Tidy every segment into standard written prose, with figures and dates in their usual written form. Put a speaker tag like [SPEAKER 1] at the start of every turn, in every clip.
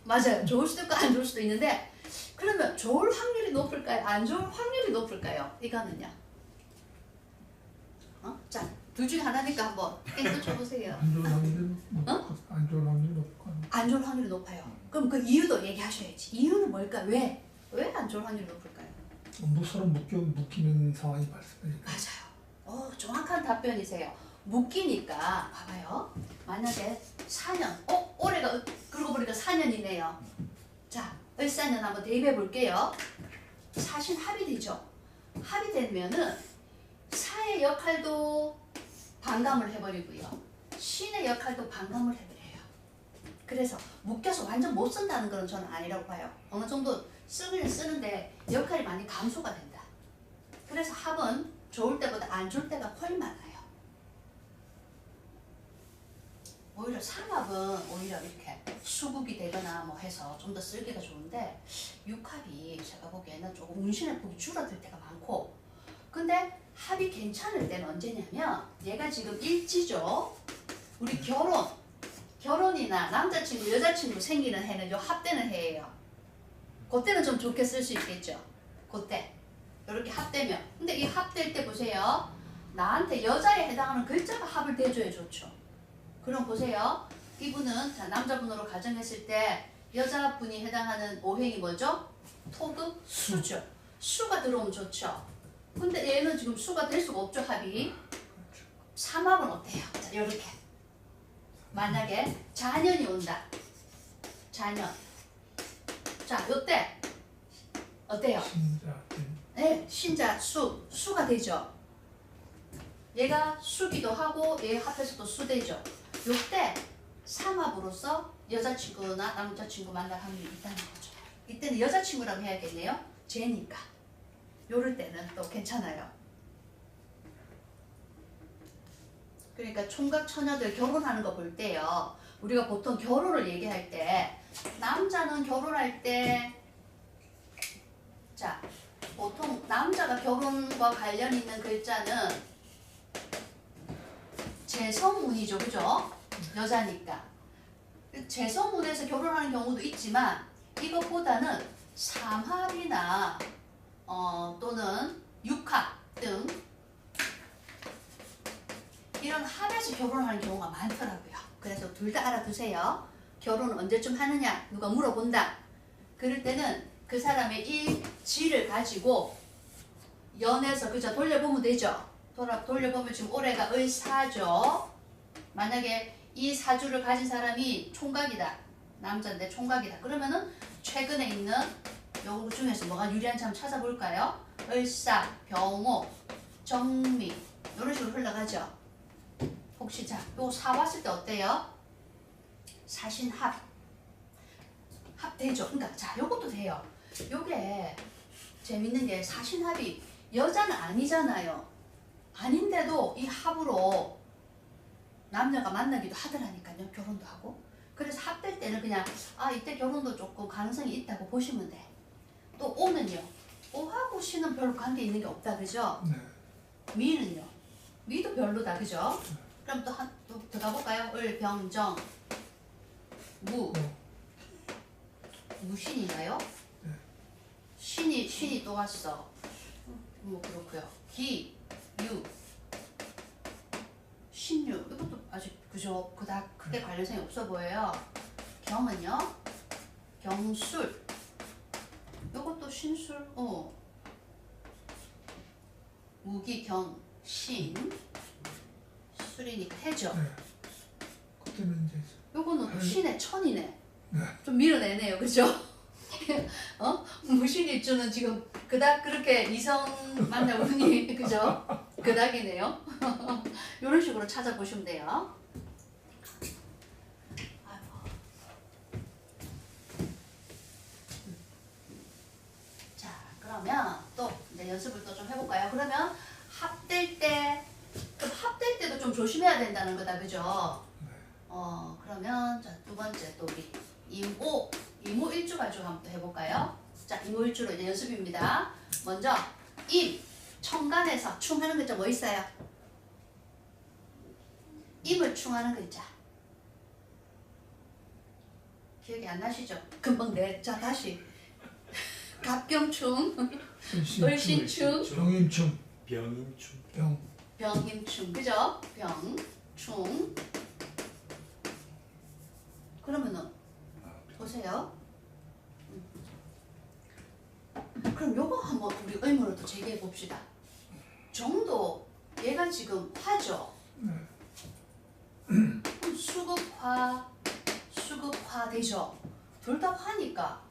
[SPEAKER 1] 맞아요. 좋을 수도 있고 안 좋을 수도 있는데 그러면 좋을 확률이 높을까요? 안 좋을 확률이 높을까요? 이거는요. 자, 둘 중에 하나니까 한번 땡겨 쳐보세요.
[SPEAKER 2] 안 좋을 확률이
[SPEAKER 1] 어?
[SPEAKER 2] 안 좋을 확률이 높을 거야.
[SPEAKER 1] 안 좋을 확률이 높아요. 그럼 그 이유도 얘기하셔야지. 이유는 뭘까? 왜? 왜 안 좋을 확률이 높을까요?
[SPEAKER 2] 서로 묶이는 상황이 발생하니까.
[SPEAKER 1] 맞아요. 정확한 답변이세요. 묶이니까 봐봐요. 만약에 4년, 올해가 그러고 보니까 4년이네요. 자, 을사년 한번 대입해 볼게요. 사신 합이 되죠. 합이 되면은 사의 역할도 반감을 해버리고요. 신의 역할도 반감을 해버려요. 그래서 묶여서 완전 못 쓴다는 건 저는 아니라고 봐요. 어느 정도 쓰긴 쓰는데 역할이 많이 감소가 된다. 그래서 합은 좋을 때보다 안 좋을 때가 훨 많아요. 오히려 삼합은 오히려 이렇게 수국이 되거나 뭐 해서 좀 더 쓸기가 좋은데 육합이 제가 보기에는 조금 운신의 폭이 줄어들 때가 많고 근데 합이 괜찮을 때는 언제냐면 얘가 지금 일지죠. 우리 결혼이나 남자친구 여자친구 생기는 해는 요 합되는 해예요. 그때는 좀 좋게 쓸 수 있겠죠. 그때 이렇게 합되면 근데 이 합될 때 보세요. 나한테 여자에 해당하는 글자가 합을 대줘야 좋죠. 그럼 보세요. 이분은 자, 남자분으로 가정했을 때 여자분이 해당하는 오행이 뭐죠? 토금 수죠. 수가 들어오면 좋죠. 근데 얘는 지금 수가 될 수가 없죠. 합이. 삼합은 어때요? 자, 이렇게 만약에 자년이 온다. 자년. 자, 요때 어때요? 네, 신자 수가 되죠. 얘가 수기도 하고 얘 합해서도 수 되죠. 요때 삼합으로서 여자친구나 남자친구 만날 확률이 있다는 거죠. 이때는 여자친구라고 해야겠네요. 쟤니까. 요럴 때는 또 괜찮아요. 그러니까 총각 처녀들 결혼하는 거 볼 때요. 우리가 보통 결혼을 얘기할 때 남자는 결혼할 때 자, 보통 남자가 결혼과 관련 있는 글자는 재성운이죠. 그죠? 여자니까. 재성운에서 결혼하는 경우도 있지만 이것보다는 삼합이나 또는 육합 등 이런 합에서 결혼하는 경우가 많더라고요. 그래서 둘 다 알아두세요. 결혼은 언제쯤 하느냐 누가 물어본다. 그럴 때는 그 사람의 일지를 가지고 연에서 그저 돌려보면 되죠. 돌려보면 지금 올해가 을사죠. 만약에 이 사주를 가진 사람이 총각이다. 남자인데 총각이다. 그러면은 최근에 있는 요 중에서 뭐가 유리한지 한번 찾아볼까요? 을사, 병호, 정미 이런 식으로 흘러가죠. 혹시 자, 요 사 왔을 때 어때요? 사신합. 합되죠. 그러니까 자, 요것도 돼요. 요게 재밌는 게 사신합이 여자는 아니잖아요. 아닌데도 이 합으로 남녀가 만나기도 하더라니까요. 결혼도 하고. 그래서 합될 때는 그냥 이때 결혼도 조금 가능성이 있다고 보시면 돼. 또 오는요. 오하고 시는 별로 관계 있는 게 없다. 그죠?
[SPEAKER 2] 네.
[SPEAKER 1] 미는요. 미도 별로다. 그죠? 그럼 또 더 가볼까요? 을, 병, 정, 무. 무신인가요?
[SPEAKER 2] 네.
[SPEAKER 1] 신이 또 왔어. 뭐 그렇고요. 기, 유, 신유 이것도 아직 그죠? 그닥 크게 관련성이 없어 보여요. 경은요? 경술 이것도 신술. 무기, 경, 신 술이니까 해죠.
[SPEAKER 2] 네. 그때는 이제
[SPEAKER 1] 요거는 신의 천이네.
[SPEAKER 2] 네.
[SPEAKER 1] 좀 밀어내네요. 그죠? 무신일주는 지금 그닥 그렇게 이성 만날 운이 그죠? 그닥이네요. 이런 식으로 찾아보시면 돼요. 아이고. 자, 그러면 또 이제 연습을 또 좀 해볼까요? 그러면 합될 때도 좀 조심해야 된다는 거다. 그죠? 그러면 자, 두 번째 또 우리 이모일주 가지고 한번 또 해볼까요? 자, 이모일주로 이제 연습입니다. 먼저 청간에서 충하는 글자 뭐 있어요? 임을 충하는 글자. 기억이 안 나시죠? 금방 자 다시 갑경충,
[SPEAKER 2] 을신충,
[SPEAKER 1] 을신충,
[SPEAKER 2] 병임충,
[SPEAKER 3] 병임충.
[SPEAKER 1] 병임충, 그죠? 병충. 그러면은 보세요. 그럼 요거 한번 우리 의문을 또 제기해 봅시다. 정도 얘가 지금 화죠. 수급화, 수급화 되죠. 둘 다 화니까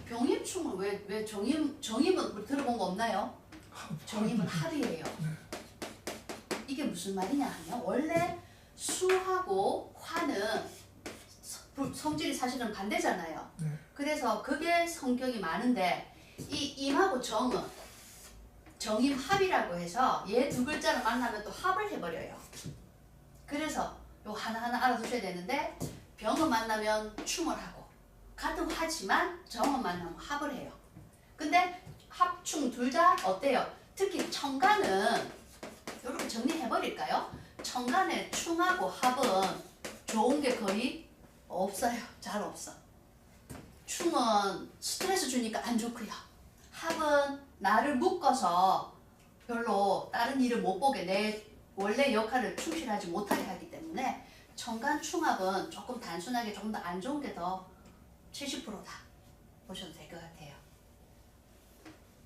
[SPEAKER 1] 병임충은 왜 정임은 우리 들어본 거 없나요? 정임은 합이에요. 이게 무슨 말이냐 하면 원래 수하고 화는 성질이 사실은 반대잖아요.
[SPEAKER 2] 네.
[SPEAKER 1] 그래서 그게 성격이 많은데 이 임하고 정은 정임합이라고 해서 얘 두 글자를 만나면 또 합을 해버려요. 그래서 요 하나하나 알아두셔야 되는데 병은 만나면 충을 하고 같은 화지만 정은 만나면 합을 해요. 근데 합충 둘 다 어때요? 특히 청간은 이렇게 정리해버릴까요? 청간의 충하고 합은 좋은 게 거의 없어요. 잘 없어. 충은 스트레스 주니까 안 좋고요. 합은 나를 묶어서 별로 다른 일을 못 보게 내 원래 역할을 충실하지 못하게 하기 때문에 청간 충합은 조금 단순하게 조금 더 안 좋은 게 더 70%다 보셔도 될 것 같아요.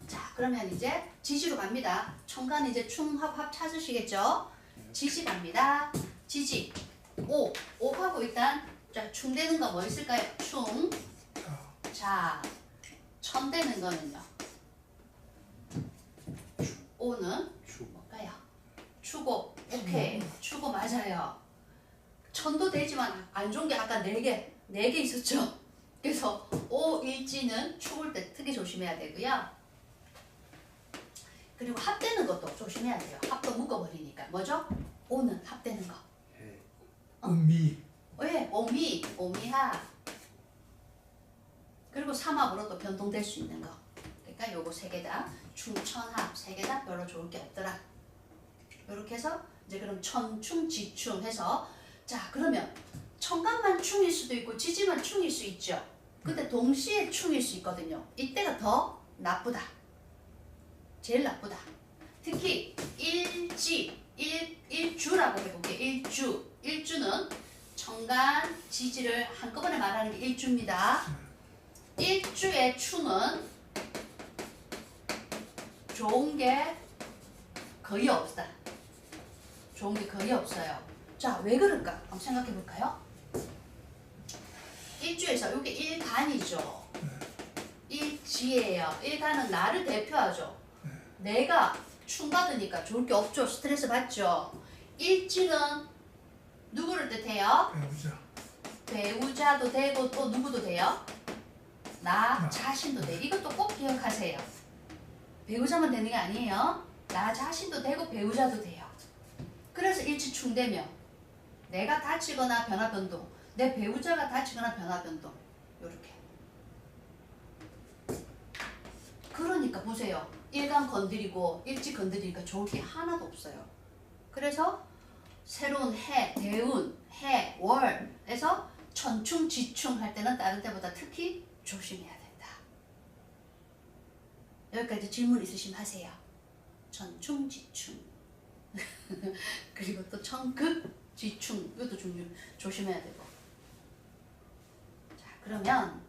[SPEAKER 1] 자, 그러면 이제 지지로 갑니다. 청간 이제 충합 찾으시겠죠? 지지 갑니다. 지지 5하고 일단 자, 충되는 거 뭐 있을까요? 충. 자, 천되는 거는요. 5는 뭘까요? 추고. 오케이. 추고 맞아요. 천도 되지만 안 좋은 게 아까 4개 있었죠? 그래서 5 일지는 축을 때 특히 조심해야 되고요. 그리고 합되는 것도 조심해야 돼요. 합도 묶어버리니까. 뭐죠? 5는 합되는 거.
[SPEAKER 2] 음미,
[SPEAKER 1] 왜? 오미하. 그리고 삼합으로 또 변동될 수 있는 거. 그러니까 요거 3개 다 충천합 3개 다 별로 좋을 게 없더라. 요렇게 해서 이제 그럼 천충 지충 해서 자 그러면 청간만 충일 수도 있고 지지만 충일 수 있죠. 근데 동시에 충일 수 있거든요. 이때가 더 나쁘다. 제일 나쁘다. 특히 일주라고 해볼게요. 일주는 청간, 지지를 한꺼번에 말하는 게 일주입니다. 일주의 추는 좋은 게 거의 없다. 좋은 게 거의 없어요. 자, 왜 그럴까? 한번 생각해 볼까요? 일주에서 이게 일간이죠. 일지예요. 일간은 나를 대표하죠. 내가 충받으니까 좋을 게 없죠. 스트레스 받죠. 일지는 누구를 뜻해요?
[SPEAKER 2] 배우자,
[SPEAKER 1] 배우자도 되고 또 누구도 돼요? 나 자신도 돼. 이것도 꼭 기억하세요. 배우자만 되는 게 아니에요. 나 자신도 되고 배우자도 돼요. 그래서 일치충되면 내가 다치거나 변화변동, 내 배우자가 다치거나 변화변동 요렇게. 그러니까 보세요. 일간 건드리고 일지 건드리니까 좋을 게 하나도 없어요. 그래서 새로운 해, 대운, 해, 월에서 천충, 지충 할 때는 다른 때보다 특히 조심해야 된다. 여기까지 질문 있으시면 하세요. 천충, 지충. 그리고 또 천극, 지충 이것도 조심해야 되고. 자 그러면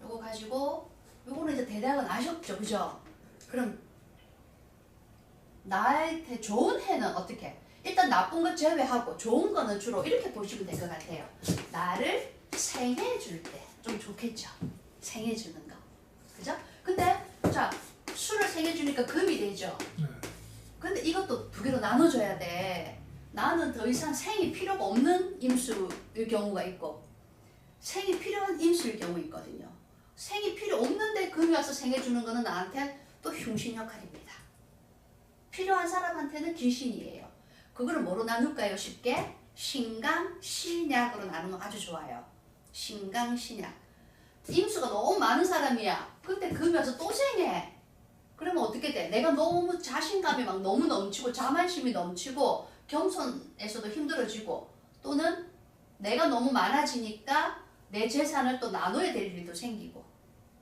[SPEAKER 1] 요거 가지고 요거는 이제 대략은 아셨죠, 그죠? 그럼 나한테 좋은 해는 어떻게? 일단 나쁜 거 제외하고 좋은 거는 주로 이렇게 보시면 될 것 같아요. 나를 생해줄 때 좀 좋겠죠. 생해주는 거, 그죠? 근데 자 수를 생해주니까 금이 되죠. 근데 이것도 두 개로 나눠줘야 돼. 나는 더 이상 생이 필요가 없는 임수일 경우가 있고 생이 필요한 임수일 경우 있거든요. 생이 필요 없는데 금이 와서 생해주는 거는 나한테 또 흉신 역할입니다. 필요한 사람한테는 귀신이에요. 그거를 뭐로 나눌까요? 쉽게 신강, 신약으로 나누면 아주 좋아요. 신강, 신약. 임수가 너무 많은 사람이야. 근데 금이 와서 또 생해. 그러면 어떻게 돼? 내가 너무 자신감이 막 너무 넘치고 자만심이 넘치고 겸손에서도 힘들어지고 또는 내가 너무 많아지니까 내 재산을 또 나눠야 될 일도 생기고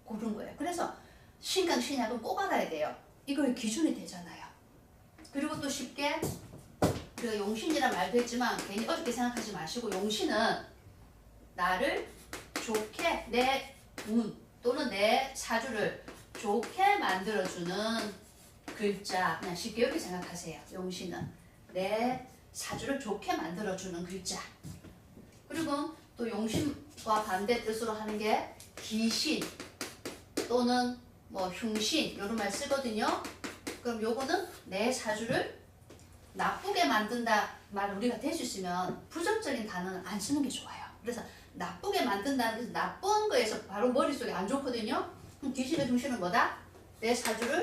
[SPEAKER 1] 그런 거예요. 그래서 신강 신약은 꼭 알아야 돼요. 이걸 기준이 되잖아요. 그리고 또 쉽게 그 용신이란 말도 했지만 괜히 어렵게 생각하지 마시고 용신은 나를 좋게 내 운 또는 내 사주를 좋게 만들어주는 글자. 그냥 쉽게 이렇게 생각하세요. 용신은 내 사주를 좋게 만들어주는 글자. 그리고 또 용신과 반대 뜻으로 하는 게 기신 또는 뭐 흉신 이런 말 쓰거든요. 그럼 요거는 내 사주를 나쁘게 만든다 말 우리가 될 수 있으면 부정적인 단어는 안 쓰는 게 좋아요. 그래서 나쁘게 만든다는 뜻은 나쁜 거에서 바로 머릿속에 안 좋거든요. 그럼 귀신의 중심은 뭐다? 내 사주를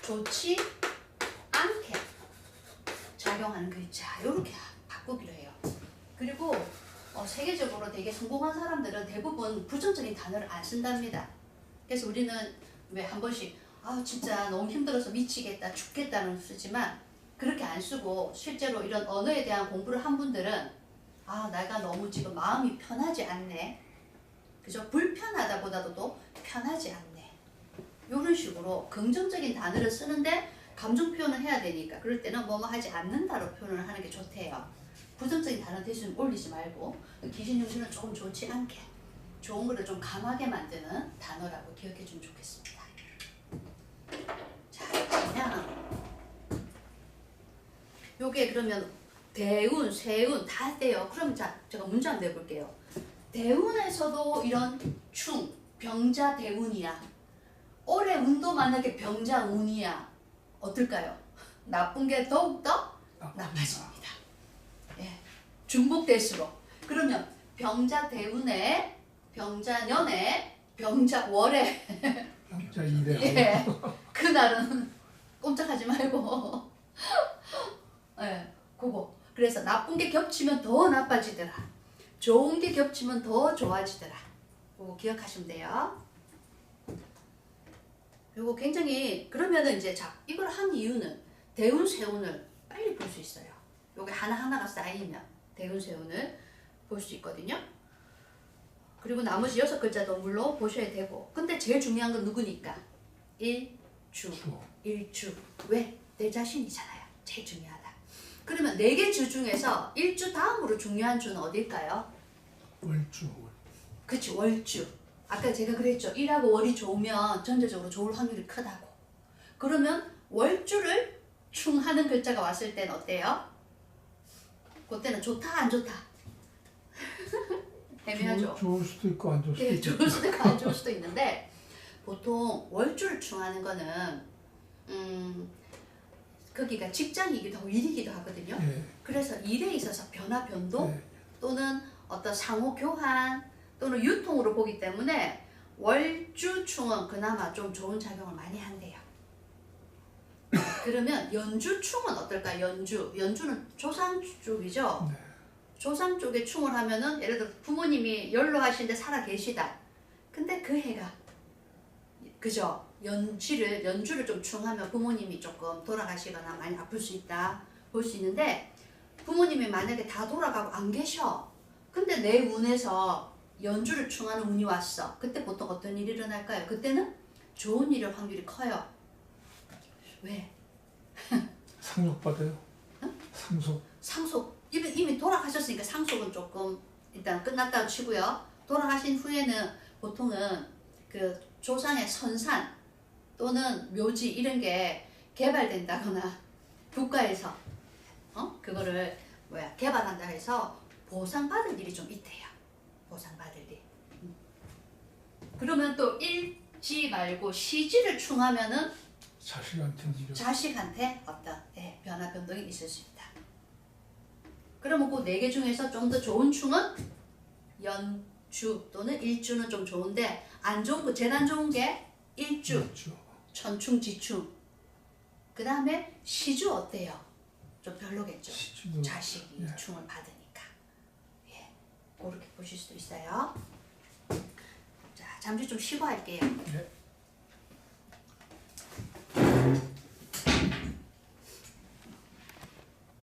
[SPEAKER 1] 좋지 않게 작용하는 글자. 이렇게 바꾸기로 해요. 그리고 세계적으로 되게 성공한 사람들은 대부분 부정적인 단어를 안 쓴답니다. 그래서 우리는 왜 한 번씩 아 진짜 너무 힘들어서 미치겠다 죽겠다는 쓰지만 그렇게 안 쓰고 실제로 이런 언어에 대한 공부를 한 분들은 아 내가 너무 지금 마음이 편하지 않네, 그죠? 불편하다보다도 또 편하지 않네, 이런 식으로 긍정적인 단어를 쓰는데 감정 표현을 해야 되니까 그럴 때는 뭐뭐 하지 않는다로 표현을 하는 게 좋대요. 부정적인 단어 대신 올리지 말고 기신용신은 조금 좋지 않게 좋은 거를 좀 강하게 만드는 단어라고 기억해 주면 좋겠습니다. 자, 그냥 요게 그러면 대운, 세운 다 돼요. 그럼 자, 제가 문제 한번 내볼게요. 대운에서도 이런 충, 병자 대운이야. 올해 운도 만약에 병자 운이야. 어떨까요? 나쁜 게 더욱더 나빠집니다. 예, 중복될수록. 그러면 병자 대운에, 병자 년에, 병자 월에
[SPEAKER 2] 남자 이래.
[SPEAKER 1] 예, 그날은 꼼짝하지 말고 예, 그거. 그래서 나쁜 게 겹치면 더 나빠지더라. 좋은 게 겹치면 더 좋아지더라. 그거 기억하시면 돼요. 그리고 굉장히 그러면은 이제 자 이걸 한 이유는 대운 세운을 빨리 볼 수 있어요. 요게 하나하나가 쌓이면 대운 세운을 볼 수 있거든요. 그리고 나머지 6글자도 물론 보셔야 되고 근데 제일 중요한 건 누구니까? 일주. 일주. 왜? 내 자신이잖아요. 제일 중요하다. 그러면 4개 주 중에서 일주 다음으로 중요한 주는 어딜까요?
[SPEAKER 2] 월주.
[SPEAKER 1] 그치, 월주. 아까 제가 그랬죠. 일하고 월이 좋으면 전체적으로 좋을 확률이 크다고. 그러면 월주를 충하는 글자가 왔을 때는 어때요? 그때는 좋다 안 좋다? 애매하죠.
[SPEAKER 2] 좋을 수도 있고 안 좋을 수도
[SPEAKER 1] 네,
[SPEAKER 2] 있고.
[SPEAKER 1] 좋을 수도 있고 안 좋을 수도 있는데 보통 월주를 충하는 거는 거기가 직장이기도 하고 일이기도 하거든요.
[SPEAKER 2] 예.
[SPEAKER 1] 그래서 일에 있어서 변화 변동
[SPEAKER 2] 예.
[SPEAKER 1] 또는 어떤 상호 교환 또는 유통으로 보기 때문에 월주충은 그나마 좀 좋은 작용을 많이 한대요. 그러면 연주충은 어떨까? 연주는 조상 쪽이죠.
[SPEAKER 2] 네.
[SPEAKER 1] 조상 쪽에 충을 하면은 예를 들어 부모님이 연로하신데 살아 계시다. 근데 그 해가 그죠? 연주를 좀 충하면 부모님이 조금 돌아가시거나 많이 아플 수 있다 볼 수 있는데 부모님이 만약에 다 돌아가고 안 계셔. 근데 내 운에서 연주를 충하는 운이 왔어. 그때 보통 어떤 일이 일어날까요? 그때는 좋은 일일 확률이 커요. 왜?
[SPEAKER 2] 상속받아요.
[SPEAKER 1] 응?
[SPEAKER 2] 상속.
[SPEAKER 1] 이미 돌아가셨으니까 상속은 조금 일단 끝났다고 치고요. 돌아가신 후에는 보통은 그 조상의 선산 또는 묘지 이런 게 개발된다거나 국가에서 그거를 개발한다 해서 보상받을 일이 좀 있대요. 보상받을 일. 그러면 또 일지 말고 시지를 충하면은 자식한테 어떤 변화 변동이 있을 수 있다. 그러면 그 4개 중에서 좀 더 좋은 충은 연주 또는 일주는 좀 좋은데 안 좋은 거 제일 안 좋은 게 일주, 천충, 지충. 그 다음에 시주 어때요? 좀 별로겠죠.
[SPEAKER 2] 시주도,
[SPEAKER 1] 자식이
[SPEAKER 2] 예.
[SPEAKER 1] 충을 받으니까. 예, 그렇게 보실 수도 있어요. 자, 잠시 좀 쉬고 할게요.
[SPEAKER 2] 네.